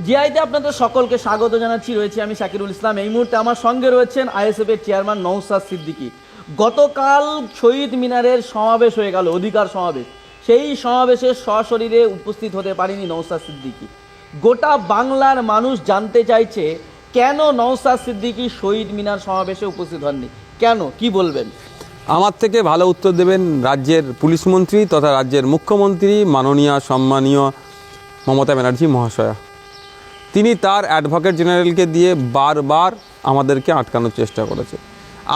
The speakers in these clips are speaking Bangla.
জিআইতে আপনাদের সকলকে স্বাগত জানাচ্ছি। রয়েছে আমি শাকিরুল ইসলাম। এই মুহূর্তে আমার সঙ্গে রয়েছেন আইএসএফ এর চেয়ারম্যান নওশাদ সিদ্দিকী। গতকাল শহীদ মিনারের সমাবেশ হয়ে গেল, অধিকার সমাবেশ। সেই সমাবেশে সশরীরে উপস্থিত হতে পারেনি নওশাদ সিদ্দিকী। গোটা বাংলার মানুষ জানতে চাইছে কেন নওশাদ সিদ্দিকী শহীদ মিনার সমাবেশে উপস্থিত হননি, কেন, কি বলবেন? আমার থেকে ভালো উত্তর দেবেন রাজ্যের পুলিশ মন্ত্রী তথা রাজ্যের মুখ্যমন্ত্রী মাননীয় সম্মানীয় মমতা ব্যানার্জি মহাশয়া। তিনি তার অ্যাডভোকেট জেনারেলকে দিয়ে বারবার আমাদেরকে আটকানোর চেষ্টা করেছে।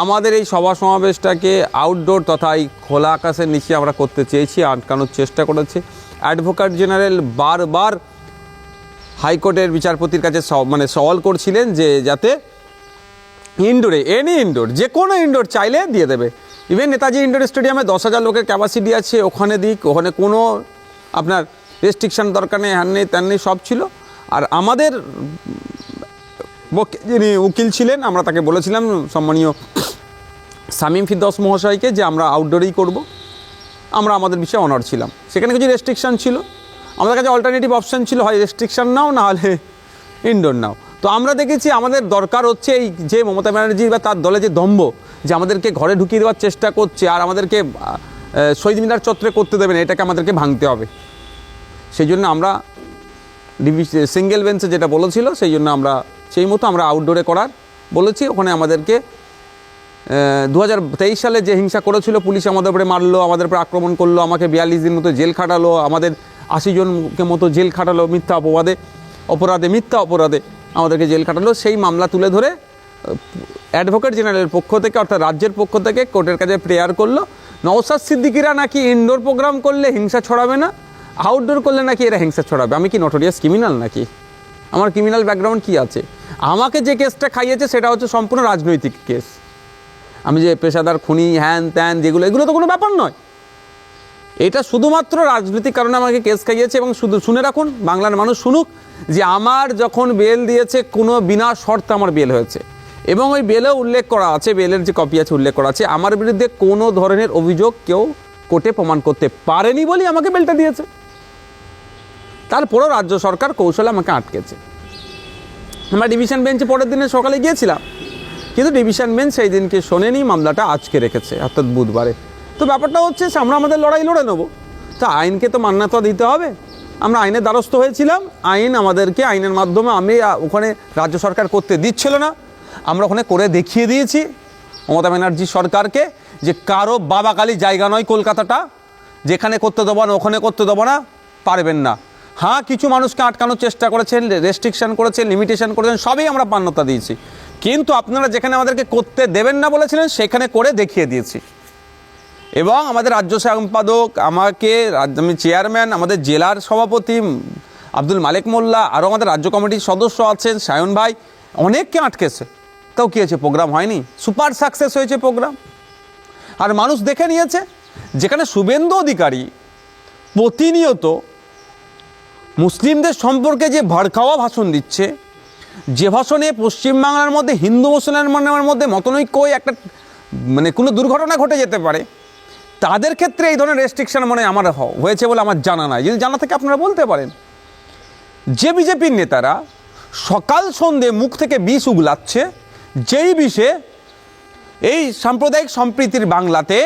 আমাদের এই সভা সমাবেশটাকে আউটডোর তথা এই খোলা আকাশের নিচে আমরা করতে চেয়েছি, আটকানোর চেষ্টা করেছে। অ্যাডভোকেট জেনারেল বারবার হাইকোর্টের বিচারপতির কাছে সওয়াল করছিলেন যে যাতে ইনডোরে, এনি ইনডোর, যে কোনো ইনডোর চাইলে দিয়ে দেবে। ইভেন নেতাজি ইনডোর স্টেডিয়ামে 10,000 লোকের ক্যাপাসিটি আছে, ওখানে দিক, ওখানে কোনো আপনার রেস্ট্রিকশান দরকার নেই, হ্যান নেই ত্যান নেই, সব ছিল। আর আমাদের যিনি উকিল ছিলেন, আমরা তাকে বলেছিলাম সম্মানীয় শামীম ফিরদৌস মহাশয়কে যে আমরা আউটডোরেই করব। আমরা আমাদের বিষয়ে অনার ছিলাম। সেখানে কিছু রেস্ট্রিকশান ছিল, আমাদের কাছে অল্টারনেটিভ অপশান ছিল, হয় রেস্ট্রিকশান নাও, না হলে ইনডোর নাও। তো আমরা দেখেছি আমাদের দরকার হচ্ছে এই যে মমতা ব্যানার্জি বা তার দলে যে দম্ভ, যে আমাদেরকে ঘরে ঢুকিয়ে দেওয়ার চেষ্টা করছে আর আমাদেরকে শহীদ মিনার চত্বরে করতে দেবে না, এটাকে আমাদেরকে ভাঙতে হবে। সেই জন্য আমরা সিঙ্গেল বেঞ্চে যেটা বলেছিল, সেই জন্য আমরা সেই মতো আমরা আউটডোরে করার বলেছি। ওখানে আমাদেরকে 2023 সালে যে হিংসা করেছিল, পুলিশ আমাদের উপরে মারলো, আমাদের উপরে আক্রমণ করলো, আমাকে 42 দিন মতো জেল খাটালো, আমাদের 80 জনকে মতো জেল খাটালো মিথ্যা অপরাধে আমাদেরকে জেল খাটালো। সেই মামলা তুলে ধরে অ্যাডভোকেট জেনারেলের পক্ষ থেকে অর্থাৎ রাজ্যের পক্ষ থেকে কোর্টের কাছে প্রেয়ার করলো, নওশাদ সিদ্দিকীরা নাকি ইনডোর প্রোগ্রাম করলে হিংসা ছড়াবে না, আউটডোর করলে নাকি এরা হিংসা ছড়াবে। আমি কি নটোরিয়াস ক্রিমিনাল নাকি? আমার ক্রিমিনাল ব্যাকগ্রাউন্ড কি আছে? আমাকে যে কেসটা খাইয়েছে সেটা হচ্ছে সম্পূর্ণ রাজনৈতিক কেস। আমি যে পেশাদার খুনি হ্যান ত্যান এগুলো তো কোনো ব্যাপার নয়। এটা শুধুমাত্র রাজনৈতিক কারণে আমাকে কেস খাইয়েছে। এবং শুধু শুনে রাখুন, বাংলার মানুষ শুনুক যে আমার যখন বেল দিয়েছে কোনো বিনা শর্তে আমার বেল হয়েছে, এবং ওই বেলেও উল্লেখ করা আছে, বেলের যে কপি আছে উল্লেখ করা আছে, আমার বিরুদ্ধে কোনো ধরনের অভিযোগ কেউ কোর্টে প্রমাণ করতে পারেনি বলেই আমাকে বেলটা দিয়েছে। তারপরেও রাজ্য সরকার কৌশলে আমাকে আটকেছে। আমরা ডিভিশন বেঞ্চে পরের দিনে সকালে গিয়েছিলাম, কিন্তু ডিভিশন বেঞ্চ সেই দিনকে শোনেনি, মামলাটা আজকে রেখেছে অর্থাৎ বুধবারে। তো ব্যাপারটা হচ্ছে আমরা আমাদের লড়াই লড়ে নেবো, তা আইনকে তো মান্যতা দিতে হবে। আমরা আইনের দ্বারস্থ হয়েছিলাম, আইন আমাদেরকে আইনের মাধ্যমে, আমি ওখানে রাজ্য সরকার করতে দিচ্ছিল না, আমরা ওখানে করে দেখিয়ে দিয়েছি মমতা ব্যানার্জি সরকারকে যে কারো বাবাকালী জায়গা নয় কলকাতাটা, যেখানে করতে দেবো না ওখানে করতে দেবো না, পারবেন না। হ্যাঁ, কিছু মানুষকে আটকানোর চেষ্টা করেছেন, রেস্ট্রিকশান করেছেন, লিমিটেশন করেছেন, সবই আমরা মান্যতা দিয়েছি। কিন্তু আপনারা যেখানে আমাদেরকে করতে দেবেন না বলেছিলেন সেখানে করে দেখিয়ে দিয়েছি। এবং আমাদের রাজ্য সম্পাদক, আমি চেয়ারম্যান, আমাদের জেলার সভাপতি আব্দুল মালিক মোল্লা, আরও আমাদের রাজ্য কমিটির সদস্য আছেন সায়ন ভাই, অনেককে আটকেছে। তাও কী হয়েছে? প্রোগ্রাম হয়নি, সুপার সাকসেস হয়েছে প্রোগ্রাম। আর মানুষ দেখে নিয়েছে, যেখানে শুভেন্দু অধিকারী প্রতিনিয়ত মুসলিমদের সম্পর্কে যে ভড়কাওয়া ভাষণ দিচ্ছে, যে ভাষণে পশ্চিমবাংলার মধ্যে হিন্দু মুসলমানের মধ্যে মতনৈক্য একটা কোনো দুর্ঘটনা ঘটে যেতে পারে, তাদের ক্ষেত্রে এই ধরনের রেস্ট্রিকশন আমার হয়েছে বলে আমার জানা নাই। যদি জানা থেকে আপনারা বলতে পারেন। যে বিজেপির নেতারা সকাল সন্ধে মুখ থেকে বিষ উগলাচ্ছে, যেই বিষে এই সাম্প্রদায়িক সম্প্রীতির বাংলাতে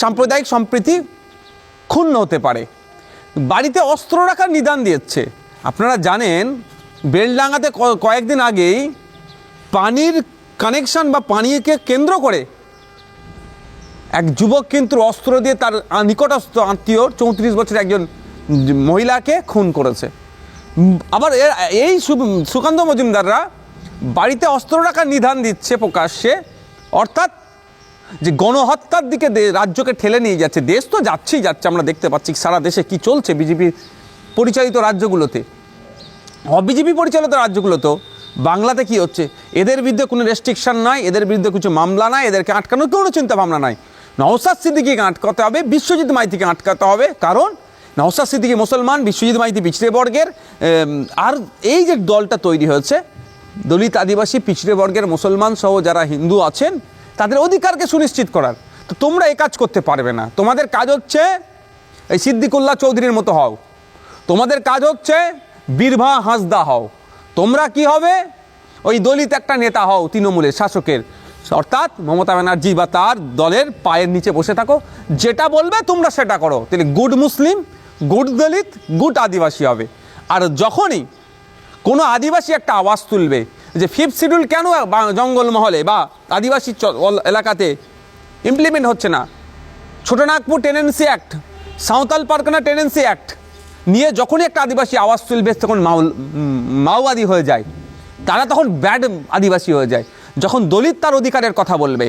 সাম্প্রদায়িক সম্প্রীতি ক্ষুণ্ণ হতে পারে, বাড়িতে অস্ত্র রাখার নিদান দিচ্ছে। আপনারা জানেন বেলডাঙ্গাতে কয়েকদিন আগেই পানির কানেকশন বা পানিকে কেন্দ্র করে এক যুবক কিন্তু অস্ত্র দিয়ে তার নিকটস্থ আত্মীয় 34 বছরের একজন মহিলাকে খুন করেছে। আবার এই সুকান্ত মজুমদাররা বাড়িতে অস্ত্র রাখার নিদান দিচ্ছে প্রকাশ্যে, অর্থাৎ যে গণহত্যার দিকে রাজ্যকে ঠেলে নিয়ে যাচ্ছে। দেশ তো যাচ্ছেই যাচ্ছে, আমরা দেখতে পাচ্ছি সারা দেশে কি চলছে। বিজেপি পরিচালিত রাজ্যগুলোতে, অবিজেপি পরিচালিত রাজ্যগুলোতেও বাংলাতে কি হচ্ছে, এদের বিরুদ্ধে কোনো রেস্ট্রিকশন নাই, এদের বিরুদ্ধে কিছু মামলা নাই, এদেরকে আটকানোর কোনো চিন্তা ভাবনা নাই। নওশাদ সিদ্দিকীকে আটকাতে হবে, বিশ্বজিৎ মাইতিকে আটকাতে হবে, কারণ নওশাদ সিদ্দিকী মুসলমান, বিশ্বজিৎ মাইতি পিছড়ে বর্গের। আর এই যে দলটা তৈরি হয়েছে, দলিত আদিবাসী পিছড়ে বর্গের মুসলমান সহ যারা হিন্দু আছেন, তাদের অধিকারকে সুনিশ্চিত করার। তো তোমরা এই কাজ করতে পারবে না। তোমাদের কাজ হচ্ছে এই সিদ্দিকুল্লাহ চৌধুরীর মতো হও, তোমাদের কাজ হচ্ছে বীরভা হাঁসদা হও, তোমরা কি হবে, ওই দলিত একটা নেতা হও তৃণমূলের শাসকের, অর্থাৎ মমতা ব্যানার্জি বা তার দলের পায়ের নিচে বসে থাকো, যেটা বলবে তোমরা সেটা করো, তাহলে গুড মুসলিম, গুড দলিত, গুড আদিবাসী হবে। আর যখনই কোনো আদিবাসী একটা আওয়াজ তুলবে যে ফিফথ শিডিউল কেন জঙ্গলমহলে বা আদিবাসী এলাকাতে ইমপ্লিমেন্ট হচ্ছে না, Chotanagpur tenancy act, Santal Pargana tenancy act নিয়ে যখনই একটা আদিবাসী আওয়াজ তুলবে তখন মাওবাদী হয়ে যায়, তারা তখন ব্যাড আদিবাসী হয়ে যায়। যখন দলিত তার অধিকারের কথা বলবে,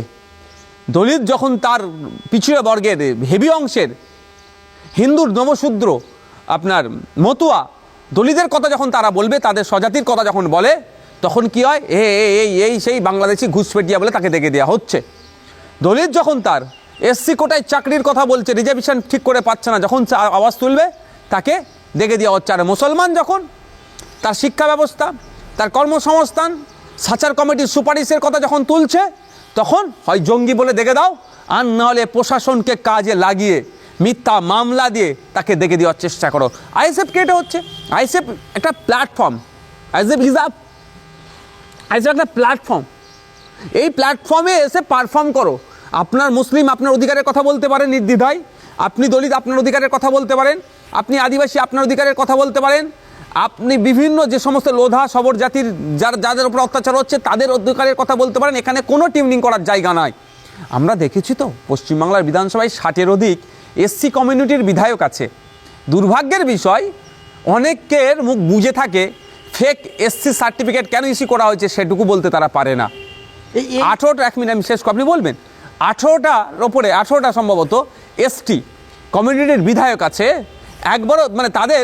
দলিত যখন তার পিছিয়ে বর্গের হেভি অংশের হিন্দুর নবশূদ্র আপনার মতুয়া দলিতের কথা যখন তারা বলবে, তাদের স্বজাতির কথা যখন বলে, তখন কি হয়, এই সেই বাংলাদেশি ঘুষপেটিয়া বলে তাকে দেখে দেওয়া হচ্ছে। দলিত যখন তার এসসি কোটায় চাকরির কথা বলছে, রিজার্ভেশন ঠিক করে পাচ্ছে না, যখন আওয়াজ তুলবে তাকে দেখে দেওয়া হচ্ছে। আর মুসলমান যখন তার শিক্ষা ব্যবস্থা, তার কর্মসংস্থান, সাচার কমিটির সুপারিশের কথা যখন তুলছে, তখন হয় জঙ্গি বলে দেখে দাও, আর নাহলে প্রশাসনকে কাজে লাগিয়ে মিথ্যা মামলা দিয়ে তাকে দেখে দেওয়ার চেষ্টা করো। আইএসএফ কে এটা হচ্ছে, আইএসএফ একটা প্ল্যাটফর্ম, আইএসএফ একটা প্ল্যাটফর্ম, এই প্ল্যাটফর্মে এসে পারফর্ম করো। আপনার মুসলিম আপনার অধিকারের কথা বলতে পারেন নির্দ্বিধায়, আপনি দলিত আপনার অধিকারের কথা বলতে পারেন, আপনি আদিবাসী আপনার অধিকারের কথা বলতে পারেন, আপনি বিভিন্ন যে সমস্ত লোধা সবর জাতির যাদের উপর অত্যাচার হচ্ছে তাদের অধিকারের কথা বলতে পারেন। এখানে কোনো টিউনিং করার জায়গা নাই। আমরা দেখেছি তো পশ্চিমবাংলার বিধানসভায় 60-এর অধিক এসসি কমিউনিটির বিধায়ক আছে। দুর্ভাগ্যের বিষয়, অনেকের মুখ বুঝে থাকে ফেক এসসি সার্টিফিকেট কেন ইস্যু করা হয়েছে সেটুকু বলতে তারা পারে না। 18টা, 1 মিনিট আমি শেষ, আপনি বলবেন, 18টার ওপরে 18টা সম্ভবত এসটি কমিউনিটির বিধায়ক আছে। একবারও মানে তাদের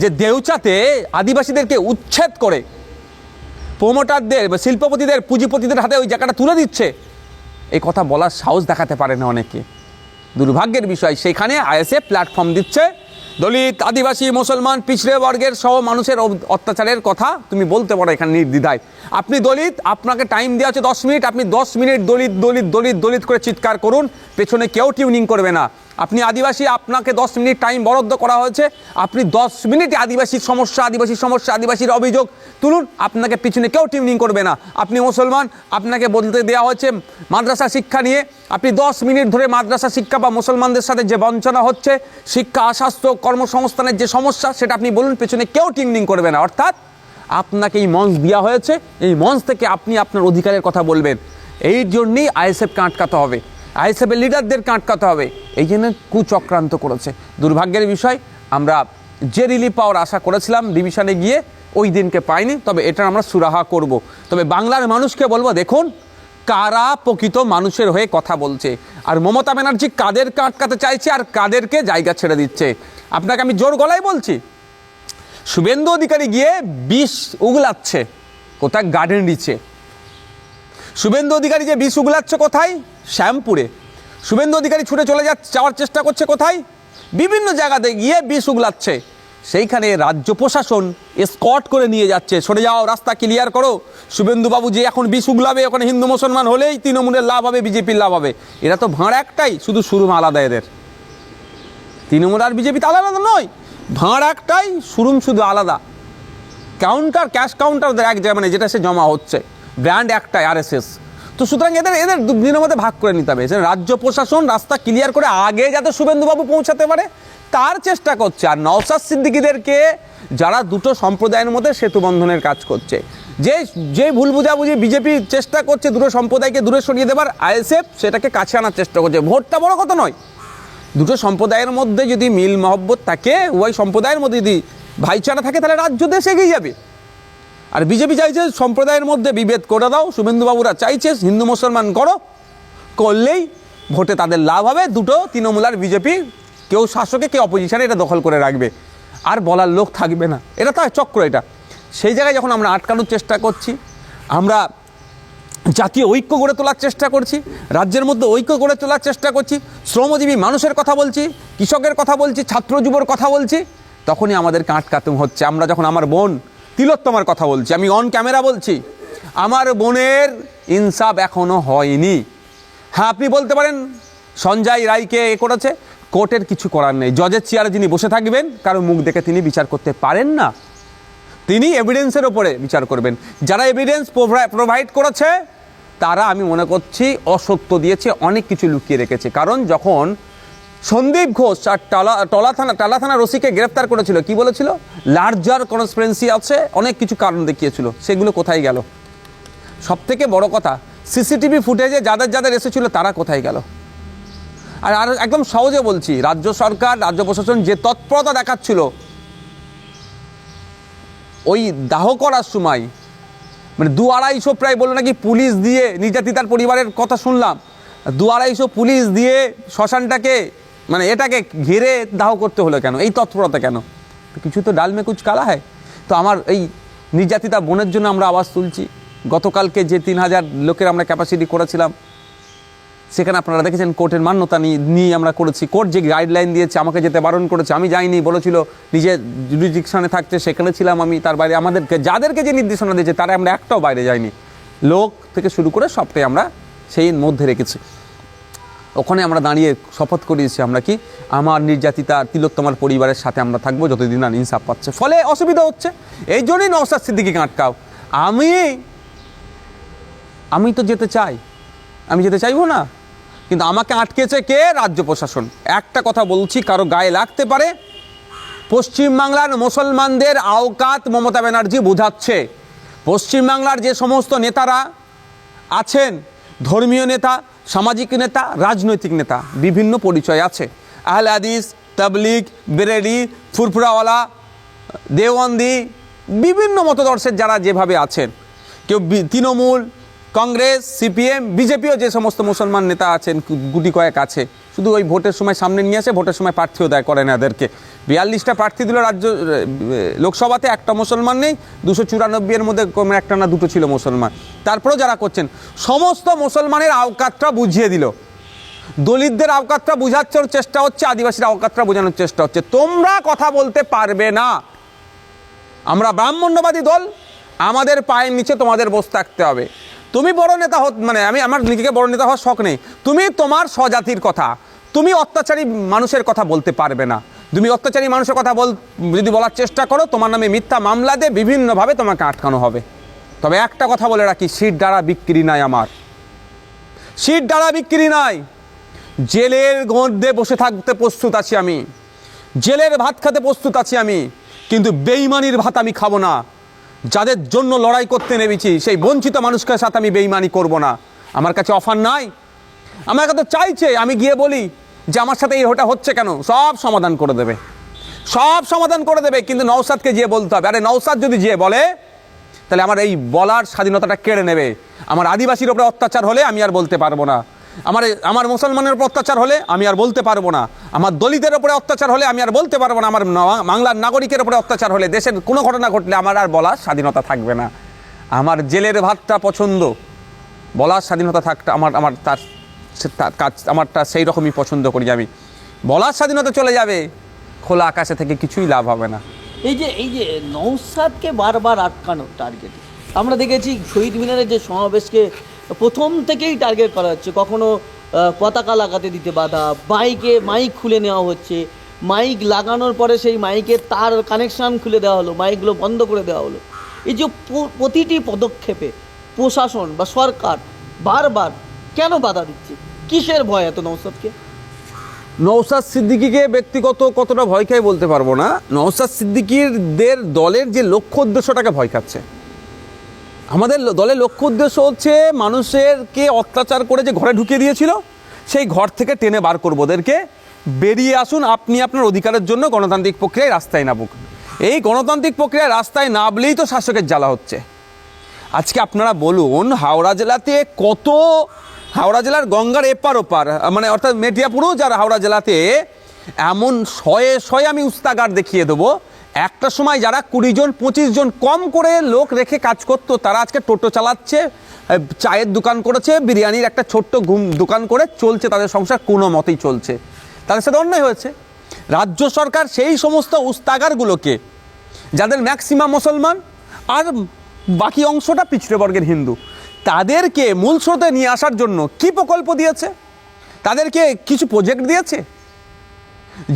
যে দেউচাতে আদিবাসীদেরকে উচ্ছেদ করে প্রমোটারদের বা শিল্পপতিদের পুঁজিপতিদের হাতে ওই জায়গাটা তুলে দিচ্ছে, এই কথা বলার সাহস দেখাতে পারে না অনেকে। দুর্ভাগ্যের বিষয়, সেখানে আইএসএফ প্ল্যাটফর্ম দিচ্ছে। দলিত, আদিবাসী, মুসলমান, পিছড়ে বর্গের সহ মানুষের অত্যাচারের কথা তুমি বলতে পারো এখানে নির্দ্বিধায়। আপনি দলিত, আপনাকে টাইম দেওয়া হচ্ছে 10 মিনিট, আপনি 10 মিনিট দলিত দলিত দলিত দলিত করে চিৎকার করুন, পেছনে কেউ টিউনিং করবে না। আপনি আদিবাসী, আপনাকে 10 মিনিট টাইম বরাদ্দ করা হয়েছে, আপনি 10 মিনিটে আদিবাসীর সমস্যা, আদিবাসীর অভিযোগ তুলুন, আপনাকে পিছনে কেউ টিউনিং করবে না। আপনি মুসলমান, আপনাকে বলতে দেওয়া হচ্ছে মাদ্রাসা শিক্ষা নিয়ে, আপনি 10 মিনিট ধরে মাদ্রাসা শিক্ষা বা মুসলমানদের সাথে যে বঞ্চনা হচ্ছে, শিক্ষা, স্বাস্থ্য, কর্মসংস্থানের যে সমস্যা, সেটা আপনি বলুন, পেছনে কেউ টিউনিং করবে না। অর্থাৎ আপনাকে এই মঞ্চ দেওয়া হয়েছে, এই মঞ্চ থেকে আপনি আপনার অধিকারের কথা বলবেন। এই জন্যেই আইএসএফকে আটকাতে হবে, আইএসএফের লিডারদেরকে আটকাতে হবে। এই জন্য কুচক্রান্ত করেছে। দুর্ভাগ্যের বিষয়, আমরা যে রিলিফ পাওয়ার আশা করেছিলাম ডিভিশনে গিয়ে, ওই দিনকে পাইনি। তবে এটা আমরা সুরাহা করব। তবে বাংলার মানুষকে বলবো, দেখুন কারা প্রকৃত মানুষের হয়ে কথা বলছে, আর মমতা ব্যানার্জি কাদেরকে আটকাতে চাইছে আর কাদেরকে জায়গা ছেড়ে দিচ্ছে। আপনাকে আমি জোর গলায় বলছি, শুভেন্দু অধিকারী গিয়ে বিষ উগলাচ্ছে কোথায়, গার্ডেন রিচে। শুভেন্দু অধিকারী যে বিষ উগলাচ্ছে কোথায়, শ্যামপুরে। শুভেন্দু অধিকারী ছুটে চলে যাওয়ার চেষ্টা করছে কোথায়, বিভিন্ন জায়গাতে গিয়ে বিষ উগলাচ্ছে। সেইখানে রাজ্য প্রশাসন স্কট করে নিয়ে যাচ্ছে, সরে যাও, রাস্তা ক্লিয়ার করো। শুভেন্দুবাবু যে এখন বিষ উগলাবে, ওখানে হিন্দু মুসলমান হলেই তৃণমূলের লাভ হবে, বিজেপির লাভ হবে। এরা তো ভাঁড় একটাই, শুধু শুরুম আলাদা এদের। তৃণমূল আর বিজেপি তো আলাদা নয়, ভাঁড় একটাই, শুরুম শুধু আলাদা। কাউন্টার, ক্যাশ কাউন্টার এক জায়গায়, মানে যেটা সে জমা হচ্ছে, ব্র্যান্ড একটাই, আরএসএস। তো সুতরাং এদের দিনের মধ্যে ভাগ করে নিতে হবে। রাজ্য প্রশাসন রাস্তা ক্লিয়ার করে আগে যাতে শুভেন্দুবাবু পৌঁছাতে পারে তার চেষ্টা করছে। আর নওশাদ সিদ্দিকীদেরকে, যারা দুটো সম্প্রদায়ের মধ্যে সেতু বন্ধনের কাজ করছে, যে ভুল বুঝাবুঝি বিজেপি চেষ্টা করছে দুটো সম্প্রদায়কে দূরে সরিয়ে দেবার, আইএসএফ সেটাকে কাছে আনার চেষ্টা করছে। ভোটটা বড় কথা নয়, দুটো সম্প্রদায়ের মধ্যে যদি মিল মহব্বত থাকে, ওই সম্প্রদায়ের মধ্যে যদি ভাইচারা থাকে, তাহলে রাজ্য দেশ এগিয়ে যাবে। আর বিজেপি চাইছে সম্প্রদায়ের মধ্যে বিভেদ করে দাও, শুভেন্দুবাবুরা চাইছে হিন্দু মুসলমান করলেই ভোটে তাদের লাভ হবে। দুটো তৃণমূল আর বিজেপি, কেউ শাসকে কেউ অপোজিশনে, এটা দখল করে রাখবে, আর বলার লোক থাকবে না। এটা তো চক্র। এটা সেই জায়গায় যখন আমরা আটকানোর চেষ্টা করছি, আমরা জাতীয় ঐক্য গড়ে তোলার চেষ্টা করছি, রাজ্যের মধ্যে ঐক্য গড়ে তোলার চেষ্টা করছি, শ্রমজীবী মানুষের কথা বলছি, কৃষকের কথা বলছি, ছাত্র যুবর কথা বলছি, তখনই আমাদেরকে আটকাতে হচ্ছে। আমরা যখন আমার বোন তিলোত্তমার কথা বলছি, আমি অন ক্যামেরা বলছি, আমার বোনের ইনসাফ এখনো হয়নি। হ্যাঁ, আপনি বলতে পারেন সঞ্জয় রায়কে করেছে, কোর্টের কিছু করার নেই। জজের চেয়ারে যিনি বসে থাকবেন, কারো মুখ দেখে তিনি বিচার করতে পারেন না। তিনি এভিডেন্সের ওপরে বিচার করবেন। যারা এভিডেন্স প্রোভাইড করেছে তারা আমি মনে করছি অসত্য দিয়েছে, অনেক কিছু লুকিয়ে রেখেছে। কারণ যখন সন্দীপ ঘোষ আর টালা থানার ওসিকে গ্রেফতার করেছিল, কি বলেছিল? লার্জার কনস্পিরেন্সি আছে, অনেক কিছু কারণ দেখিয়েছিল, সেগুলো কোথায় গেল? সব থেকে বড় কথা, সিসিটিভি ফুটেজে যাদের যাদের এসেছিল তারা কোথায় গেল? আর একদম সহজে বলছি, রাজ্য সরকার, রাজ্য প্রশাসন যে তৎপরতা দেখাচ্ছিল ওই দাহ করার সময়, মানে 2-250 প্রায় বললো নাকি পুলিশ দিয়ে, নির্যাতিতার পরিবারের কথা শুনলাম, 2-250 পুলিশ দিয়ে শ্মশানটাকে মানে এটাকে ঘিরে দাহ করতে হলো কেন? এই তৎপরতা কেন? কিছু তো ডাল মে কুচ কালা হয়। তো আমার এই নির্যাতিতা বোনের জন্য আমরা আওয়াজ তুলছি। গতকালকে যে 3000 লোকের আমরা ক্যাপাসিটি করেছিলাম, সেখানে আপনারা দেখেছেন কোর্টের মান্যতা নিয়ে আমরা করেছি। কোর্ট যে গাইডলাইন দিয়েছে, আমাকে যেতে বারণ করেছে, আমি যাইনি, বলেছিল নিজের জুডিকশনে থাকতে, সেখানে ছিলাম আমি। তার বাইরে আমাদেরকে যাদেরকে যে নির্দেশনা দিয়েছে তারা আমরা একটাও বাইরে যাইনি। লোক থেকে শুরু করে সবটাই আমরা সেই মধ্যে রেখেছি। ওখানে আমরা দাঁড়িয়ে শপথ করিয়েছি আমরা কি, আমার নির্যাতিতা তিলোত্তমার পরিবারের সাথে আমরা থাকবো যতদিন না ইনসাফ পাচ্ছে। ফলে অসুবিধা হচ্ছে, এই জন্যই নওশাদ সিদ্দিকীকে আটকাও। আমি তো যেতে চাই, আমি যেতে চাইবো না, কিন্তু আমাকে আটকেছে কে? রাজ্য প্রশাসন। একটা কথা বলছি, কারো গায়ে লাগতে পারে, পশ্চিমবাংলার মুসলমানদের আওকাত মমতা ব্যানার্জি বোঝাচ্ছে। পশ্চিমবাংলার যে সমস্ত নেতারা আছেন, ধর্মীয় নেতা, সামাজিক নেতা, রাজনৈতিক নেতা, বিভিন্ন পরিচয় আছে, আহলে হাদিস, তাবলিগ, বেরেলি, ফুরফুরাওয়ালা, দেওবন্দি, বিভিন্ন মতদর্শের যারা যেভাবে আছেন, কেউ তৃণমূল, কংগ্রেস, সিপিএম, বিজেপিও যে সমস্ত মুসলমান নেতা আছেন, গুটি কয়েক আছে, শুধু ওই ভোটের সময় সামনে নিয়ে আসে, ভোটের সময় প্রার্থীও দেয় করে না এদেরকে। 42টা প্রার্থী দিল রাজ্য লোকসভাতে, একটা মুসলমান নেই। 294-এর মধ্যে একটা না দুটো ছিল মুসলমান। তারপরেও যারা করছেন, সমস্ত মুসলমানের আওকাতটা বুঝিয়ে দিল। দলিতদের আওকাতটা বোঝানোর চেষ্টা হচ্ছে, আদিবাসীর আওকাতটা বোঝানোর চেষ্টা হচ্ছে। তোমরা কথা বলতে পারবে না, আমরা ব্রাহ্মণ্যবাদী দল, আমাদের পায়ের নিচে তোমাদের বসে থাকতে হবে। তুমি বড় নেতা মানে আমি আমার নিজেকে বড় নেতা হওয়ার শখ নেই, তুমি তোমার স্বজাতির কথা, তুমি অত্যাচারী মানুষের কথা বলতে পারবে না। তুমি অত্যাচারী মানুষের কথা যদি বলার চেষ্টা করো, তোমার নামে মিথ্যা মামলা দিয়ে বিভিন্নভাবে তোমাকে আটকানো হবে। তবে একটা কথা বলে রাখি, সিট ডাড়া বিক্রি নাই, আমার সিট ডাড়া বিক্রি নাই। জেলের মধ্যে বসে থাকতে প্রস্তুত আছি আমি, জেলের ভাত খেতে প্রস্তুত আছি আমি, কিন্তু বেইমানির ভাত আমি খাবো না। যাদের জন্য লড়াই করতে নেমেছি সেই বঞ্চিত মানুষকে সাথে আমি বেইমানি করব না। আমার কাছে অফার নাই, আমার কাছে চাইছে, আমি গিয়ে বলি যে আমার সাথে এই ওটা হচ্ছে কেন, সব সমাধান করে দেবে, সব সমাধান করে দেবে। কিন্তু নওশাদকে গিয়ে বলতে হবে। আরে নওশাদ যদি গিয়ে বলে, তাহলে আমার এই বলার স্বাধীনতাটা কেড়ে নেবে। আমার আদিবাসীর উপরে অত্যাচার হলে আমি আর বলতে পারবো না, আমার মুসলমানের উপর অত্যাচার হলে আমি আর বলতে পারবো না, আমার দলিতের উপরে অত্যাচার হলে আমি আর বলতে পারবো না, আমার বাংলার নাগরিকের উপরে অত্যাচার হলে, দেশের কোনো ঘটনা ঘটলে আমার আর বলার স্বাধীনতা থাকবে না। আমার জেলের ভাতটা পছন্দ, বলার স্বাধীনতা থাকতে আমার তার কাজ আমারটা সেই রকমই পছন্দ করি আমি। বলার স্বাধীনতা চলে যাবে, খোলা আকাশে থেকে কিছুই লাভ হবে না। এই যে নওশাদকে বারবার আটকানো টার্গেট আমরা দেখেছি। শহীদ মিনারের যে সমাবেশকে প্রথম থেকেই টার্গেট করা হচ্ছে, কখনো পতাকা লাগাতে দিতে বাধা, মাইক খুলে নেওয়া হচ্ছে, মাইক লাগানোর পরে সেই মাইকের তার কানেকশান খুলে দেওয়া হলো, মাইকগুলো বন্ধ করে দেওয়া হলো। এই যে প্রতিটি পদক্ষেপে প্রশাসন বা সরকার বারবার কেন বাধা দিচ্ছে? কিসের ভয় এত নওশাদকে? নওশাদ সিদ্দিকীকে ব্যক্তিগত কতটা ভয় খায় বলতে পারবো না, নওশাদ সিদ্দিকীদের দলের যে লক্ষ্য উদ্দেশ্যটাকে ভয় খাচ্ছে। আমাদের দলের লক্ষ্য উদ্দেশ্য হচ্ছে মানুষেরকে অত্যাচার করে যে ঘরে ঢুকিয়ে দিয়েছিল, সেই ঘর থেকে টেনে বার করবো ওদেরকে, বেরিয়ে আসুন, আপনি আপনার অধিকারের জন্য গণতান্ত্রিক প্রক্রিয়ায় রাস্তায় নামুক। এই গণতান্ত্রিক প্রক্রিয়ায় রাস্তায় নামলেই তো শাসকের জ্বালা হচ্ছে। আজকে আপনারা বলুন, হাওড়া জেলার গঙ্গার এপার ওপার, মানে অর্থাৎ মেটিয়াপুরও যারা হাওড়া জেলাতে, এমন শয়ে আমি উস্তাগার দেখিয়ে দেবো। একটা সময় যারা 20 জন 25 জন কম করে লোক রেখে কাজ করতো, তারা আজকে টোটো চালাচ্ছে, চায়ের দোকান করেছে, বিরিয়ানির একটা ছোট্ট দোকান করে চলছে, তাদের সংসার কোনো মতেই চলছে। তাদের সাথে অন্যায় হয়েছে। রাজ্য সরকার সেই সমস্ত উস্তাগারগুলোকে, যাদের ম্যাক্সিমাম মুসলমান আর বাকি অংশটা পিছড়ে বর্গের হিন্দু, তাদেরকে মূল স্রোতে নিয়ে আসার জন্য কি প্রকল্প দিয়েছে? তাদেরকে কিছু প্রজেক্ট দিয়েছে?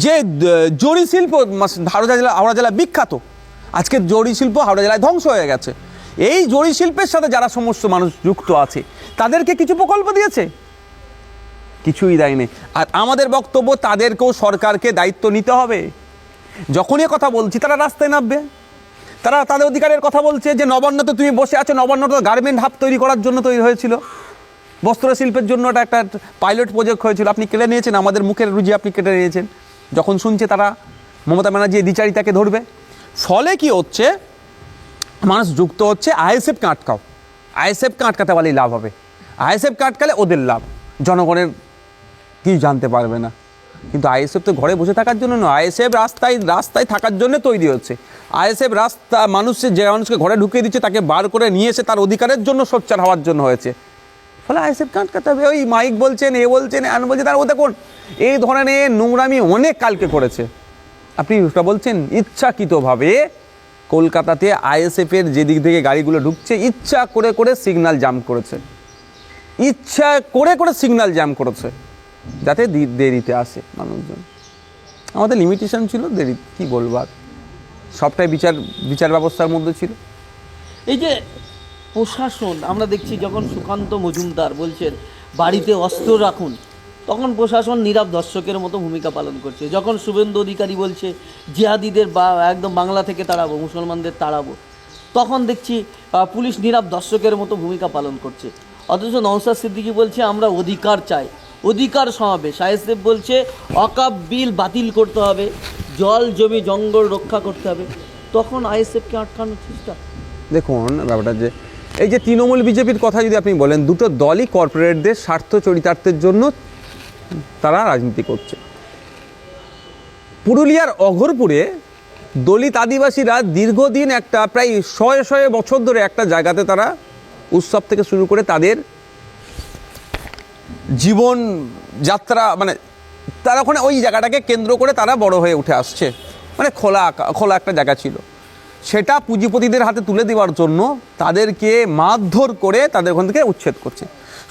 যে জরি শিল্প হাওড়া জেলা বিখ্যাত, আজকে জরি শিল্প হাওড়া জেলায় ধ্বংস হয়ে গেছে। এই জরি শিল্পের সাথে যারা সমস্ত মানুষ যুক্ত আছে তাদেরকে কিছু প্রকল্প দিয়েছে? কিছুই দেয়নি। আর আমাদের বক্তব্য, তাদেরকেও সরকারকে দায়িত্ব নিতে হবে। যখনই কথা বলছি তারা রাস্তায় নামবে, তারা তাদের অধিকারের কথা বলছে যে নবান্নতে তুমি বসে আছো, নবান্ন তো গার্মেন্ট হাব তৈরি করার জন্য তৈরি হয়েছিল, বস্ত্র শিল্পের জন্য এটা একটা পাইলট প্রজেক্ট হয়েছিল, আপনি কেটে নিয়েছেন, আমাদের মুখের রুজি আপনি কেটে নিয়েছেন। যখন শুনছে তারা মমতা ব্যানার্জি দ্বিচারিতাকে ধরবে, ফলে কি হচ্ছে, মানুষ যুক্ত হচ্ছে। আইএসএফকে আটকাও, আইএসএফকে আটকাতে পারলেই লাভ হবে, আইএসএফকে আটকালে ওদের লাভ, জনগণের কি জানতে পারবে না। কিন্তু আইএসএফ তো ঘরে বসে থাকার জন্য নয়, আইএসএফ রাস্তায় থাকার জন্য তৈরি হচ্ছে। আইএসএফ রাস্তা মানুষের, যে মানুষকে ঘরে ঢুকিয়ে দিচ্ছে তাকে বার করে নিয়ে এসে তার অধিকারের জন্য সোচ্চার হওয়ার জন্য হয়েছে। ফলে আইএসএফকে আটকাতে হবে। ওই মাইক বলছেন, এ বলছেন, এন বলছে, তার ও দেখুন এই ধরনের নোংরামি অনেক কালকে করেছে। আপনি ওটা বলছেন ইচ্ছাকৃতভাবে কলকাতাতে আইএসএফের যেদিক থেকে গাড়িগুলো ঢুকছে ইচ্ছা করে করে সিগন্যাল জাম করেছে, ইচ্ছা করে করে সিগন্যাল জ্যাম করেছে যাতে দেরিতে আসে মানুষজন। আমাদের লিমিটেশন ছিল, দেরি কী বলবো আর, সবটাই বিচার ব্যবস্থার মধ্যে ছিল। এই যে প্রশাসন, আমরা দেখছি যখন সুকান্ত মজুমদার বলছেন বাড়িতে অস্ত্র রাখুন, তখন প্রশাসন নীরব দর্শকের মতো ভূমিকা পালন করছে। যখন শুভেন্দু অধিকারী বলছে জিহাদিদের একদম বাংলা থেকে তাড়াবো, মুসলমানদের তাড়াবো, তখন দেখছি পুলিশ নীরব দর্শকের মতো ভূমিকা পালন করছে। অথচ নওশাদ সিদ্দিকী বলছে আমরা অধিকার চাই, অধিকার সমাবেশ। আইএসএফ বলছে ওয়াকফ বিল বাতিল করতে হবে, জল জমি জঙ্গল রক্ষা করতে হবে, তখন আইএসএফকে আটকানোর চেষ্টা। দেখুন ব্যাপারটা যে এই যে তৃণমূল বিজেপির কথা যদি আপনি বলেন, দুটো দলই কর্পোরেটদের স্বার্থ চরিতার্থের জন্য তারা রাজনীতি করছে। পুরুলিয়ার অঘরপুরে দলিত আদিবাসীরা দীর্ঘদিন একটা প্রায় শয়ে বছর ধরে একটা জায়গাতে তারা উৎসব থেকে শুরু করে তাদের জীবন যাত্রা, মানে তারা ওখানে ওই জায়গাটাকে কেন্দ্র করে তারা বড় হয়ে উঠে আসছে, মানে খোলা একটা জায়গা ছিল। সেটা পুঁজিপতিদের হাতে তুলে দেওয়ার জন্য তাদেরকে মারধর করে তাদের ওখান থেকে উচ্ছেদ করছে।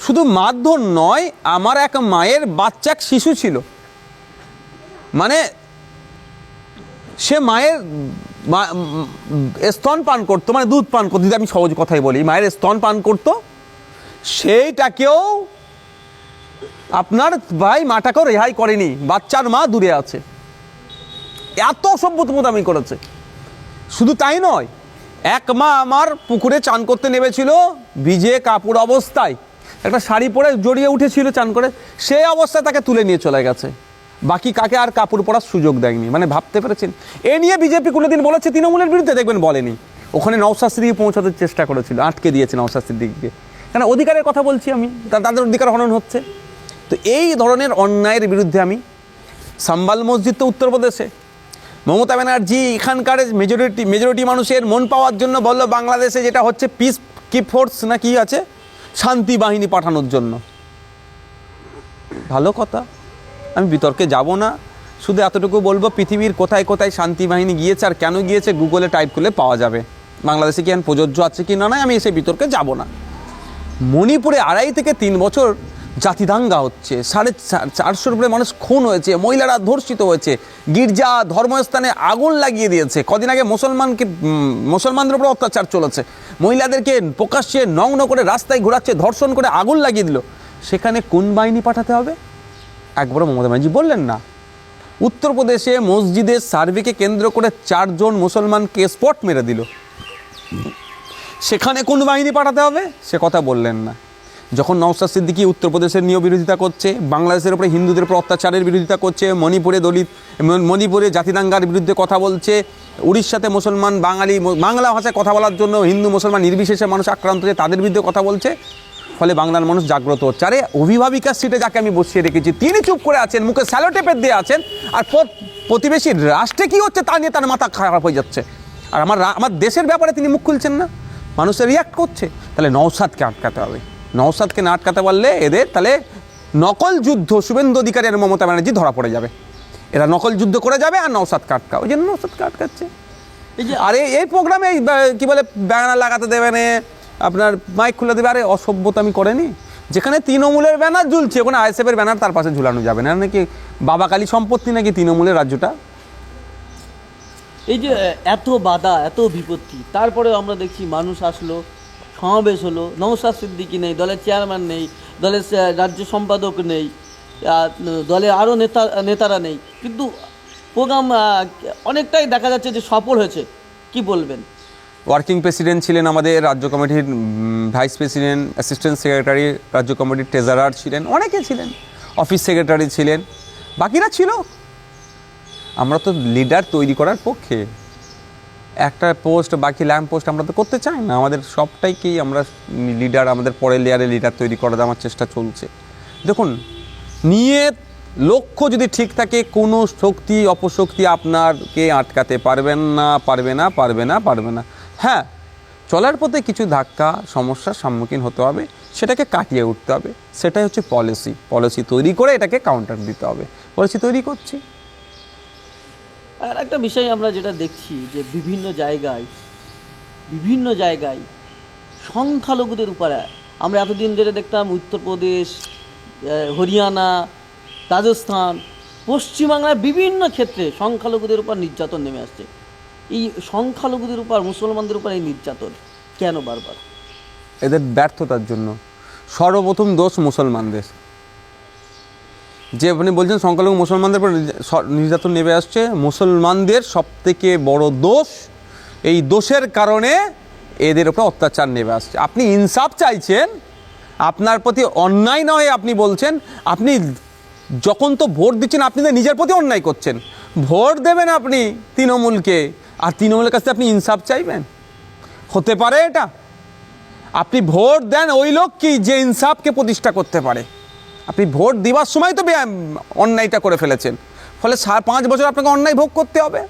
শুধু মারধর নয়, আমার এক মায়ের বাচ্চা, এক শিশু ছিল, মানে সে মায়ের স্তন পান করতো, মানে দুধ পান করতো, যদি আমি সহজ কথাই বলি, মায়ের স্তন পান করতো, সেইটাকেও আপনার ভাই মাটাকেও রেহাই করেনি, বাচ্চার মা দূরে আছে, এত অসভ্যতামি করেছে। শুধু তাই নয়, এক মা আমার পুকুরে চান করতে নেমেছিল, ভিজে কাপড় অবস্থায়, একটা শাড়ি পরে জড়িয়ে উঠেছিল চান করে, সেই অবস্থায় তাকে তুলে নিয়ে চলে গেছে, বাকি কাকে আর কাপড় পরার সুযোগ দেয়নি। মানে ভাবতে পেরেছেন? এ নিয়ে বিজেপি কোনোদিন বলেছে তৃণমূলের বিরুদ্ধে? দেখবেন বলেনি। ওখানে নওশাদ সিদ্দিকী পৌঁছাতে চেষ্টা করেছিল, আটকে দিয়েছে নওশাদ সিদ্দিকীকে, কেন অধিকারের কথা বলছি আমি, তাদের অধিকার হনন হচ্ছে। তো এই ধরনের অন্যায়ের বিরুদ্ধে আমি, সাম্বাল মসজিদ তো উত্তরপ্রদেশে, মমতা ব্যানার্জি এখানকার মেজরিটি মানুষের মন পাওয়ার জন্য বলল বাংলাদেশে যেটা হচ্ছে পিস কিপ ফোর্স না কি আছে, শান্তি বাহিনী পাঠানোর জন্য। ভালো কথা, আমি বিতর্কে যাব না, শুধু এতটুকু বলবো পৃথিবীর কোথায় কোথায় শান্তি বাহিনী গিয়েছে আর কেন গিয়েছে গুগলে টাইপ করলে পাওয়া যাবে। বাংলাদেশে কি প্রযোজ্য আছে কি না, আমি এসে বিতর্কে যাব না। মণিপুরে 2.5 থেকে 3 বছর জাতিদাঙ্গা হচ্ছে, 450-র উপরে মানুষ খুন হয়েছে, মহিলারা ধর্ষিত হয়েছে, গির্জা ধর্মস্থানে আগুন লাগিয়ে দিয়েছে, কদিন আগে মুসলমানদের উপর অত্যাচার চলেছে, মহিলাদেরকে প্রকাশ্যে নগ্ন করে রাস্তায় ঘোরাচ্ছে, ধর্ষণ করে আগুন লাগিয়ে দিল। সেখানে কোন বাহিনী পাঠাতে হবে? একবারও মমতা ব্যানার্জি বললেন না। উত্তরপ্রদেশে মসজিদের সার্ভেকে কেন্দ্র করে 4 জন মুসলমানকে স্পট মেরে দিল, সেখানে কোন বাহিনী পাঠাতে হবে সে কথা বললেন না। যখন নওশাদ সিদ্দিকী উত্তরপ্রদেশের নিয়ে বিরোধিতা করছে, বাংলাদেশের উপরে হিন্দুদের উপর অত্যাচারের বিরোধিতা করছে, মণিপুরে জাতিদাঙ্গার বিরুদ্ধে কথা বলছে, উড়িষ্যাতে মুসলমান বাংলা ভাষায় কথা বলার জন্য হিন্দু মুসলমান নির্বিশেষে মানুষ আক্রান্ত হয়ে তাদের বিরুদ্ধে কথা বলছে, ফলে বাংলার মানুষ জাগ্রত হচ্ছে। আরে অভিভাবিকার সিটে যাকে আমি বসিয়ে রেখেছি তিনি চুপ করে আছেন, মুখে স্যালোটেপের দিয়ে আছেন, আর প্রতিবেশী রাষ্ট্রে কী হচ্ছে তা নিয়ে তার মাথা খারাপ হয়ে যাচ্ছে, আর আমার দেশের ব্যাপারে তিনি মুখ খুলছেন না, মানুষের রিয়াক্ট করছে। তাহলে নওশাদকে আটকাতে হবে, নওশাদকে না আটকাতে পারলে এদের তাহলে নকল যুদ্ধ শুভেন্দু অধিকারী আর মমতা ব্যানার্জি ধরা পড়ে যাবে, এরা নকল যুদ্ধ করে যাবে আর নওশাদকে আটকা, ওই জন্য নওশাদকে আটকাচ্ছে। আরে এই প্রোগ্রামে কি বলে ব্যানার লাগাতে দেবে না, আপনার মাইক খুলে দেবে, আরে অসভ্যতামি করেনি। যেখানে তৃণমূলের ব্যানার ঝুলছে ওখানে আইএসএফের ব্যানার তার পাশে ঝুলানো যাবে না, নাকি বাবা কালী সম্পত্তি নাকি তৃণমূলের রাজ্যটা? এই যে এত বাধা, এত বিপত্তি, তারপরেও আমরা দেখছি মানুষ আসলো, সমাবেশ হলো, নওশাদ সিদ্দিকী নেই, দলের চেয়ারম্যান নেই, দলের রাজ্য সম্পাদক নেই, দলের আরও নেতারা নেই, কিন্তু প্রোগ্রাম অনেকটাই দেখা যাচ্ছে যে সফল হয়েছে। কি বলবেন? ওয়ার্কিং প্রেসিডেন্ট ছিলেন আমাদের রাজ্য কমিটির, ভাইস প্রেসিডেন্ট, অ্যাসিস্ট্যান্ট সেক্রেটারি, রাজ্য কমিটির ট্রেজারার ছিলেন, অনেকে ছিলেন, অফিস সেক্রেটারি ছিলেন, বাকিরা ছিল। আমরা তো লিডার তৈরি করার পক্ষে, একটা পোস্ট বাকি ল্যাম্প পোস্ট আমরা তো করতে চাই না। আমাদের সবটাইকেই আমরা লিডার, আমাদের পরের লেয়ারে লিডার তৈরি করার আমার চেষ্টা চলছে। দেখুন, নিয়ে লক্ষ্য যদি ঠিক থাকে, কোনো শক্তি অপশক্তি আপনাকে আটকাতে পারবেন না, পারবে না। হ্যাঁ, চলার পথে কিছু ধাক্কা সমস্যার সম্মুখীন হতে হবে, সেটাকে কাটিয়ে উঠতে হবে। সেটাই হচ্ছে পলিসি তৈরি করে এটাকে কাউন্টার দিতে হবে। পলিসি তৈরি করছি। আর একটা বিষয় আমরা যেটা দেখছি যে বিভিন্ন জায়গায় সংখ্যালঘুদের উপরে, আমরা এতদিন যেটা দেখতাম উত্তরপ্রদেশ, হরিয়ানা, রাজস্থান, পশ্চিমবাংলার বিভিন্ন ক্ষেত্রে সংখ্যালঘুদের উপর নির্যাতন নেমে আসছে। এই সংখ্যালঘুদের উপর, মুসলমানদের উপর এই নির্যাতন কেন বারবার? এদের ব্যর্থতার জন্য। সর্বপ্রথম দোষ মুসলমানদের। যে আপনি বলছেন সংখ্যালঘু মুসলমানদের উপর নির্যাতন নেমে আসছে, মুসলমানদের সবথেকে বড় দোষ। এই দোষের কারণে এদের উপর অত্যাচার নেমে আসছে। আপনি ইনসাফ চাইছেন, আপনার প্রতি অন্যায় নয় আপনি বলছেন, আপনি যখন তো ভোট দিচ্ছেন আপনি তো নিজের প্রতি অন্যায় করছেন। ভোট দেবেন আপনি তৃণমূলকে, আর তৃণমূলের কাছে আপনি ইনসাফ চাইবেন? হতে পারে এটা? আপনি ভোট দেন ওই লোক কি যে ইনসাফকে প্রতিষ্ঠা করতে পারে। আপনি ভোট দেওয়ার সময় তো অন্যায়টা করে ফেলেছেন, ফলে 5 বছর আপনাকে অন্যায় ভোগ করতে হবে।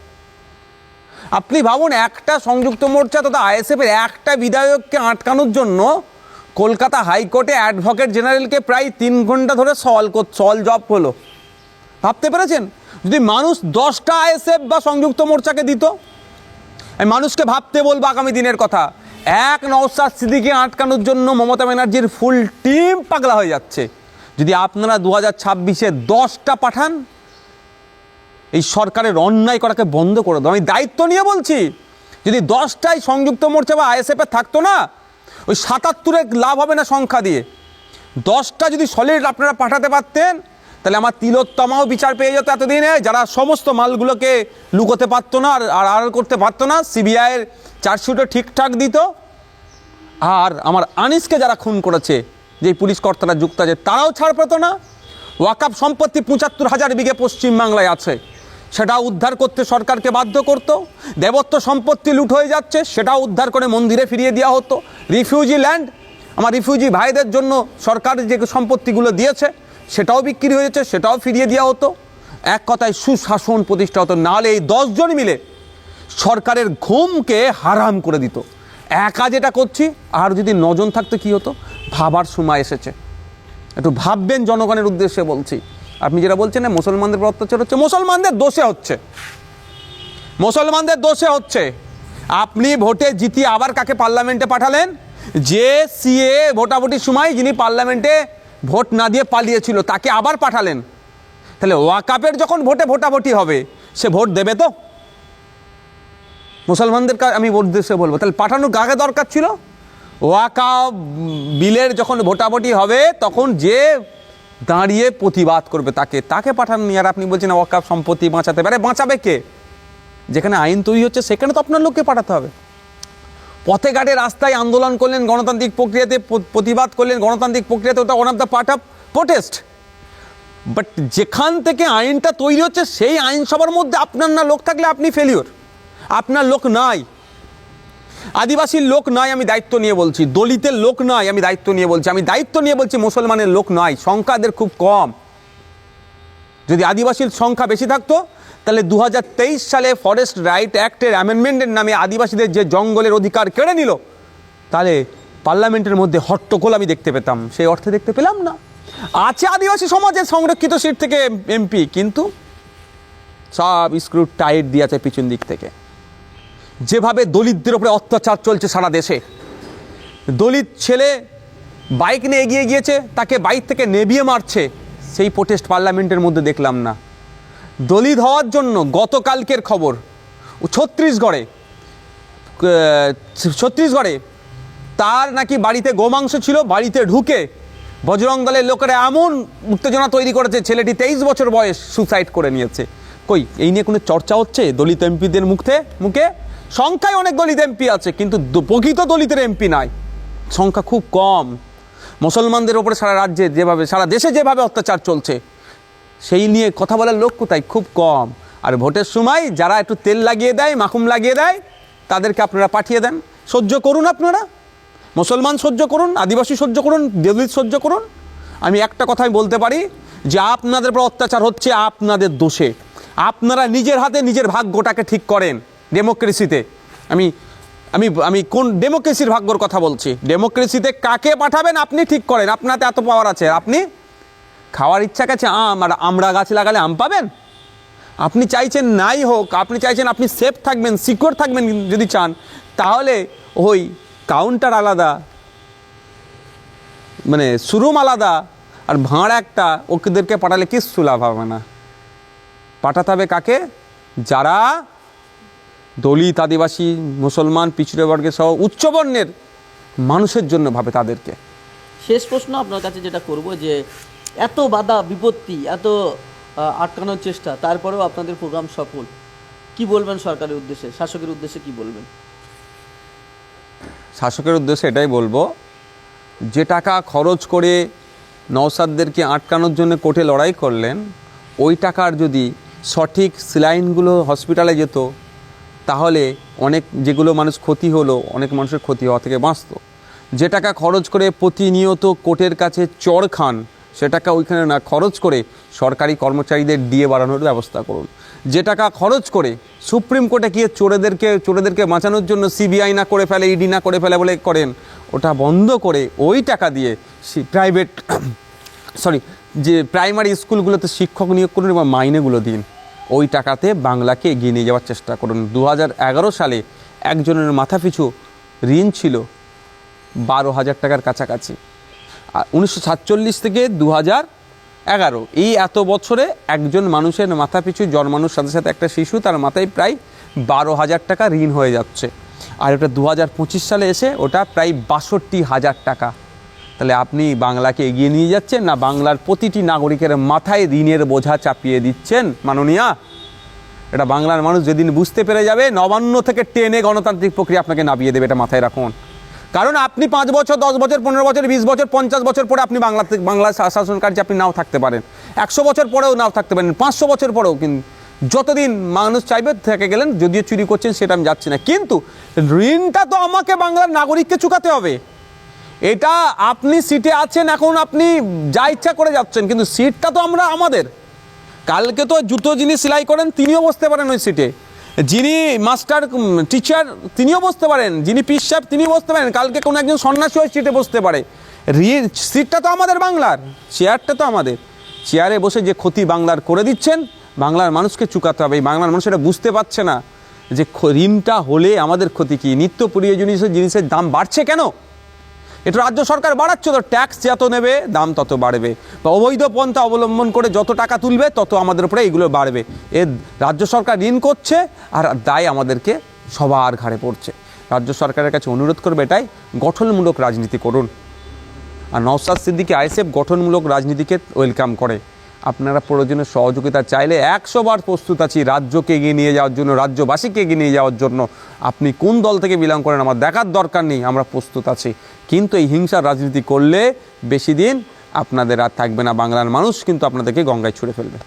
আপনি ভাবুন, একটা সংযুক্ত মোর্চা তথা আইএসএফের একটা বিধায়ককে আটকানোর জন্য কলকাতা হাইকোর্টে অ্যাডভোকেট জেনারেলকে প্রায় 3 ঘন্টা ধরে সওয়াল জব হলো। ভাবতে পেরেছেন? যদি মানুষ 10টা আইএসএফ বা সংযুক্ত মোর্চাকে দিত, আমি মানুষকে ভাবতে বলবো আগামী দিনের কথা। এক নওশাদ সিদ্দিকীকে আটকানোর জন্য মমতা ব্যানার্জির ফুল টিম পাগলা হয়ে যাচ্ছে। যদি আপনারা 2026-এ 10টা পাঠান, এই সরকারের অন্যায় করাকে বন্ধ করে দাও। আমি দায়িত্ব নিয়ে বলছি, যদি 10টাই সংযুক্ত মোর্চা বা আইএসএফে থাকতো না, ওই 77-এ লাভ হবে না সংখ্যা দিয়ে। 10টা যদি সলিড আপনারা পাঠাতে পারতেন, তাহলে আমার তিলোত্তমাও বিচার পেয়ে যেত এতদিনে, যারা সমস্ত মালগুলোকে লুকোতে পারতো না আর আড়াল করতে পারতো না, সিবিআইয়ের চার্জশিটও ঠিকঠাক দিত। আর আমার আনিসকে যারা খুন করেছে, যে পুলিশ কর্তারা যুক্ত আছে, তারাও ছাড় পেত না। ওয়াকাফ সম্পত্তি 75,000 বিঘে পশ্চিমবাংলায় আছে, সেটা উদ্ধার করতে সরকারকে বাধ্য করত। দেবত্ব সম্পত্তি লুট হয়ে যাচ্ছে, সেটাও উদ্ধার করে মন্দিরে ফিরিয়ে দেওয়া হতো। রিফিউজি ল্যান্ড, আমার রিফিউজি ভাইদের জন্য সরকার যে সম্পত্তিগুলো দিয়েছে সেটাও বিক্রি হয়ে যাচ্ছে, সেটাও ফিরিয়ে দেওয়া হতো। এক কথায় সুশাসন প্রতিষ্ঠা হতো। নাহলে এই 10 জন মিলে সরকারের ঘুমকে হারাম করে দিত। একা যেটা করছি, আর যদি 9 জন থাকতো কি হতো? ভাবার সময় এসেছে। একটু ভাববেন, জনগণের উদ্দেশ্যে বলছি। আপনি যেটা বলছেন না মুসলমানদের উপর অত্যাচার হচ্ছে, মুসলমানদের দোষে হচ্ছে। আপনি ভোটে জিতিয়ে আবার কাকে পার্লামেন্টে পাঠালেন? যে সিএ ভোটাভুটির সময় যিনি পার্লামেন্টে ভোট না দিয়ে পালিয়েছিল, তাকে আবার পাঠালেন। তাহলে ওয়াকাফের যখন ভোটাভুটি হবে, সে ভোট দেবে তো? মুসলমানদের আমি উদ্দেশ্যে বলবো, তাহলে পাঠানোর কাকে দরকার ছিল? ওয়াকাফ বিলের যখন ভোটাভুটি হবে, তখন যে দাঁড়িয়ে প্রতিবাদ করবে তাকে পাঠাননি। আর আপনি বলছেন ওয়াকাফ সম্পত্তি বাঁচাতে পারে। বাঁচাবে কে? যেখানে আইন তৈরি হচ্ছে সেখানে তো আপনার লোককে পাঠাতে হবে। পথে ঘাটে রাস্তায় আন্দোলন করলেন, গণতান্ত্রিক প্রক্রিয়াতে প্রতিবাদ করলেন, গণতান্ত্রিক প্রক্রিয়াতে, ওটা one of the part of protest. But যেখান থেকে আইনটা তৈরি হচ্ছে সেই আইনসভার মধ্যে আপনার না লোক থাকলে আপনি ফেলিওর। আপনার লোক নাই, আদিবাসীর লোক নাই, আমি দায়িত্ব নিয়ে বলছি। দলিতের লোক নাই, আমি দায়িত্ব নিয়ে বলছি। মুসলমানের লোক নাই, সংখ্যা এদের খুব কম। যদি আদিবাসীর সংখ্যা বেশি থাকতো, তাহলে 2023 সালে ফরেস্ট রাইট অ্যাক্টের অ্যামেন্ডমেন্টের নামে আদিবাসীদের যে জঙ্গলের অধিকার কেড়ে নিল, তাহলে পার্লামেন্টের মধ্যে হট্টগোল আমি দেখতে পেতাম। সেই অর্থে দেখতে পেলাম না। আছে আদিবাসী সমাজের সংরক্ষিত সিট থেকে এমপি, কিন্তু সব স্ক্রু টাইট দিয়ে আছে পিছন দিক থেকে। যেভাবে দলিতদের উপরে অত্যাচার চলছে সারা দেশে, দলিত ছেলে বাইক নিয়ে এগিয়ে গিয়েছে, তাকে বাইক থেকে নেবিয়ে মারছে, সেই প্রোটেস্ট পার্লামেন্টের মধ্যে দেখলাম না। দলিত হওয়ার জন্য গতকালকের খবর, ছত্তিশগড়ে তার নাকি বাড়িতে গোমাংস ছিল, বাড়িতে ঢুকে বজরং দলের লোকেরা এমন উত্তেজনা তৈরি করেছে, ছেলেটি 23 বছর বয়স সুসাইড করে নিয়েছে। কই এই নিয়ে কোনো চর্চা হচ্ছে দলিত এমপিদের মুখে? সংখ্যায় অনেক দলিত এমপি আছে, কিন্তু প্রকৃত দলিতের এমপি নাই, সংখ্যা খুব কম। মুসলমানদের ওপরে সারা রাজ্যে যেভাবে, সারা দেশে যেভাবে অত্যাচার চলছে, সেই নিয়ে কথা বলার লোক কোথায়? খুব কম। আর ভোটের সময় যারা একটু তেল লাগিয়ে দেয়, মাখুম লাগিয়ে দেয়, তাদেরকে আপনারা পাঠিয়ে দেন। সহ্য করুন, আপনারা মুসলমান সহ্য করুন, আদিবাসী সহ্য করুন, দলিত সহ্য করুন। আমি একটা কথাই বলতে পারি যে আপনাদের উপর অত্যাচার হচ্ছে আপনাদের দোষে। আপনারা নিজের হাতে নিজের ভাগ্যটাকে ঠিক করেন ডেমোক্রেসিতে। আমি আমি আমি কোন ডেমোক্রেসির ভাগ্যর কথা বলছি? ডেমোক্রেসিতে কাকে পাঠাবেন আপনি ঠিক করেন। আপনাতে এত পাওয়ার আছে, আপনি খাওয়ার ইচ্ছা কাছে আম আর আমড়া গাছ লাগালে আম পাবেন? আপনি চাইছেন নাই হোক, আপনি চাইছেন আপনি সেফ থাকবেন, সিকিউর থাকবেন। যদি চান তাহলে ওই কাউন্টার আলাদা, মানে শোরুম আলাদা, আর ভাঁড় একটা, ওদেরকে পাঠালে কিচ্ছু লাভ হবে না। পাঠাতে হবে কাকে? যারা দলিত, আদিবাসী, মুসলমান, পিছড়ে বর্গের সহ উচ্চবর্ণের মানুষের জন্য ভাবে তাদেরকে। শেষ প্রশ্ন আপনার কাছে যেটা করব, যে এত বাধা বিপত্তি, এত আটকানোর চেষ্টা, তারপরেও আপনাদের প্রোগ্রাম সফল, কি বলবেন সরকারের উদ্দেশ্যে, শাসকের উদ্দেশ্যে কি বলবেন? শাসকের উদ্দেশ্যে এটাই বলবো, যে টাকা খরচ করে নওশাদদেরকে আটকানোর জন্য কোর্টে লড়াই করলেন, ওই টাকার যদি সঠিক স্যালাইনগুলো হসপিটালে যেত, তাহলে অনেক যেগুলো মানুষ ক্ষতি হলো, অনেক মানুষের ক্ষতি হওয়া থেকে বাঁচত। যে টাকা খরচ করে প্রতিনিয়ত কোর্টের কাছে চড় খান, সে টাকা ওইখানে না খরচ করে সরকারি কর্মচারীদের ডিএ বাড়ানোর ব্যবস্থা করুন। যে টাকা খরচ করে সুপ্রিম কোর্টে গিয়ে চোরেদেরকে বাঁচানোর জন্য সিবিআই না করে ফেলে, ইডি না করে ফেলে বলে করেন, ওটা বন্ধ করে ওই টাকা দিয়ে যে প্রাইমারি স্কুলগুলোতে শিক্ষক নিয়োগ করুন এবং মাইনেগুলো দিন। ওই টাকাতে বাংলাকে এগিয়ে নিয়ে যাওয়ার চেষ্টা করুন। 2011 সালে একজনের মাথাপিছু ঋণ ছিল 12,000 টাকার কাছাকাছি। আর 1947 থেকে 2011, এই এত বছরে একজন মানুষের মাথাপিছু জন্মানোর সাথে সাথে একটা শিশু, তার মাথায় প্রায় 12,000 টাকা ঋণ হয়ে যাচ্ছে। আর ওটা 2025 সালে এসে ওটা প্রায় 62,000 টাকা। তাহলে আপনি বাংলাকে এগিয়ে নিয়ে যাচ্ছেন না বাংলার প্রতিটি নাগরিকের মাথায় ঋণের বোঝা চাপিয়ে দিচ্ছেন? মাননীয়া, এটা বাংলার মানুষ যেদিন বুঝতে পেরে যাবে, নবান্ন থেকে টেনে গণতান্ত্রিক প্রক্রিয়া আপনাকে নামিয়ে দেবে, এটা মাথায় রাখুন। কারণ আপনি 5 বছর, 10 বছর, 15 বছর, 20 বছর, 50 বছর পরে আপনি বাংলা শাসন কার্যে আপনি নাও থাকতে পারেন, 100 বছর পরেও নাও থাকতে পারেন, 500 বছর পরেও। কিন্তু যতদিন মানুষ চাইবে থেকে গেলেন, যদিও চুরি করছেন সেটা আমি যাচ্ছি না, কিন্তু ঋণটা তো আমাকে বাংলার নাগরিককে চুকাতে হবে। এটা আপনি সিটে আছেন, এখন আপনি যা ইচ্ছা করে যাচ্ছেন, কিন্তু সিটটা তো আমাদের। কালকে তো জুতো যিনি সেলাই করেন তিনিও বসতে পারেন ওই সিটে, যিনি মাস্টার টিচার তিনিও বসতে পারেন, যিনি পিস সাহেব তিনিও বসতে পারেন, কালকে কোনো একজন সন্ন্যাসী ওই সিটে বসতে পারে। সিটটা তো আমাদের বাংলার, চেয়ারটা তো আমাদের। চেয়ারে বসে যে ক্ষতি বাংলার করে দিচ্ছেন, বাংলার মানুষকে চুকাতে হবে। এই বাংলার মানুষ এটা বুঝতে পারছে না যে ঋণটা হলে আমাদের ক্ষতি কী। নিত্য প্রয়োজনীয় জিনিসের দাম বাড়ছে কেন? এটা রাজ্য সরকার বাড়াচ্ছে তো, ট্যাক্স যত নেবে দাম তত বাড়বে, বা অবৈধ পন্থা অবলম্বন করে যত টাকা তুলবে তত আমাদের উপরে এগুলো বাড়বে। রাজ্য সরকার ঋণ করছে আর দায় আমাদেরকে সবার ঘাড়ে পড়ছে। রাজ্য সরকারের কাছে অনুরোধ করবে এটাই, গঠনমূলক রাজনীতি করুন। আর নওশাদ সিদ্দিকী আইএসএফ গঠনমূলক রাজনীতিকে ওয়েলকাম করে। আপনারা প্রয়োজনে সহযোগিতা চাইলে 100 বার প্রস্তুত আছি রাজ্যকে এগিয়ে নিয়ে যাওয়ার জন্য, রাজ্যবাসীকে এগিয়ে নিয়ে যাওয়ার জন্য। আপনি কোন দল থেকে বিলং করেন আমার দেখার দরকার নেই, আমরা প্রস্তুত আছি। কিন্তু এই হিংসার রাজনীতি করলে বেশি দিন আপনাদের আর থাকবে না, বাংলার মানুষ কিন্তু আপনাদেরকে গঙ্গায় ছুঁড়ে ফেলবে।